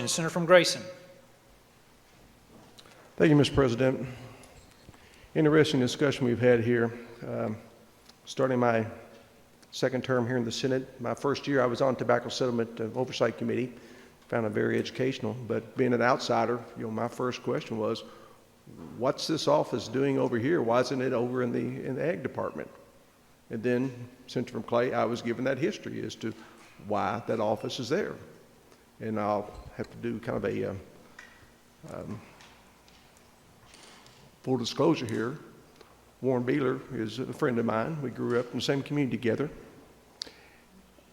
Senator from Grayson. Thank you, Mr. President. Interesting discussion we've had here. Starting my second term here in the Senate, my first year I was on Tobacco Settlement Oversight Committee. Found it very educational, but being an outsider, my first question was, what's this office doing over here? Why isn't it over in the Ag Department? And then, Senator from Clay, I was given that history as to why that office is there. And I'll have to do kind of a full disclosure here. Warren Beeler is a friend of mine. We grew up in the same community together.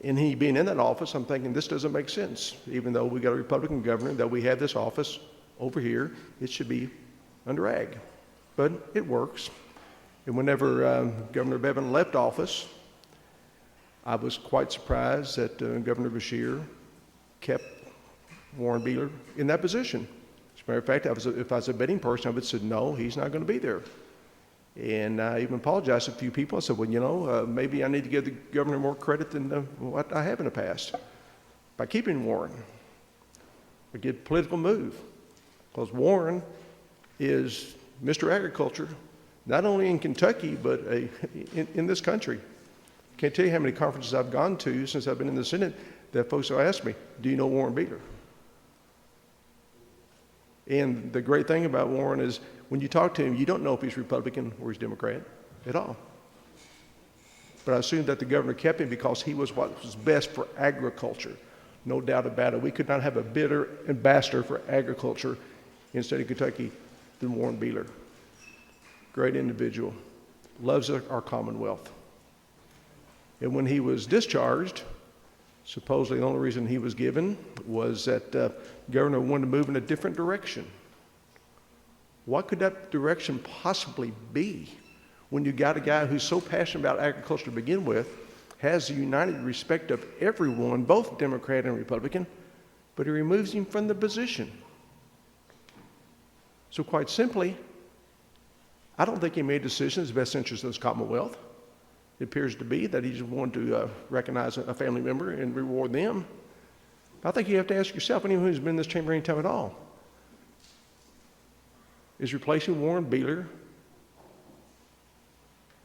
And he being in that office, I'm thinking this doesn't make sense. Even though we got a Republican governor, that we have this office over here, it should be under Ag. But it works. And whenever Governor Bevin left office, I was quite surprised that Governor Beshear kept Warren Beeler in that position. As a matter of fact, if I was a betting person, I would have said, no, he's not going to be there. And I even apologized to a few people. I said, well, maybe I need to give the governor more credit than what I have in the past by keeping Warren. A good political move, because Warren is Mr. Agriculture, not only in Kentucky, but in this country. Can't tell you how many conferences I've gone to since I've been in the Senate that folks will ask me, do you know Warren Beeler? And the great thing about Warren is when you talk to him, you don't know if he's Republican or he's Democrat at all. But I assume that the governor kept him because he was what was best for agriculture. No doubt about it. We could not have a better ambassador for agriculture in the state of Kentucky than Warren Beeler. Great individual. Loves our Commonwealth. And when he was discharged, supposedly the only reason he was given was that the governor wanted to move in a different direction. What could that direction possibly be when you got a guy who's so passionate about agriculture to begin with, has the united respect of everyone, both Democrat and Republican, but he removes him from the position? So quite simply, I don't think he made decisions in the best interest of his Commonwealth. It appears to be that he just wanted to recognize a family member and reward them. I think you have to ask yourself, anyone who's been in this chamber any time at all, is replacing Warren Beeler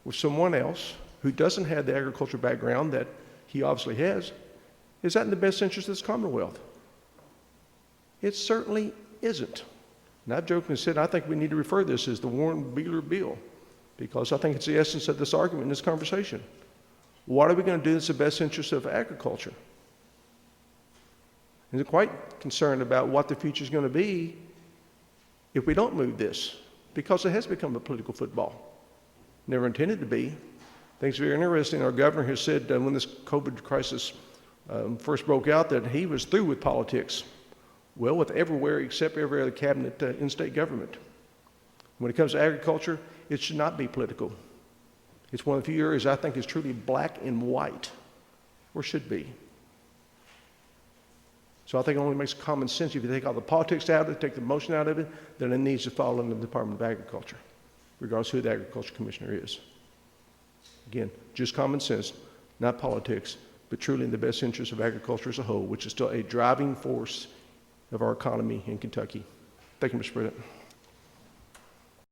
with someone else who doesn't have the agriculture background that he obviously has, is that in the best interest of this Commonwealth? It certainly isn't. And I've jokingly said I think we need to refer this as the Warren Beeler bill, because I think it's the essence of this argument in this conversation. What are we going to do that's the best interest of agriculture? And I'm quite concerned about what the future is going to be if we don't move this, because it has become a political football. Never intended to be. I think it's very interesting. Our governor has said when this COVID crisis first broke out that he was through with politics. Well, with everywhere except every other cabinet in state government. When it comes to agriculture, it should not be political. It's one of the few areas I think is truly black and white, or should be. So I think it only makes common sense if you take all the politics out of it, take the emotion out of it, then it needs to fall under the Department of Agriculture, regardless of who the Agriculture Commissioner is. Again, just common sense, not politics, but truly in the best interest of agriculture as a whole, which is still a driving force of our economy in Kentucky. Thank you, Mr. President.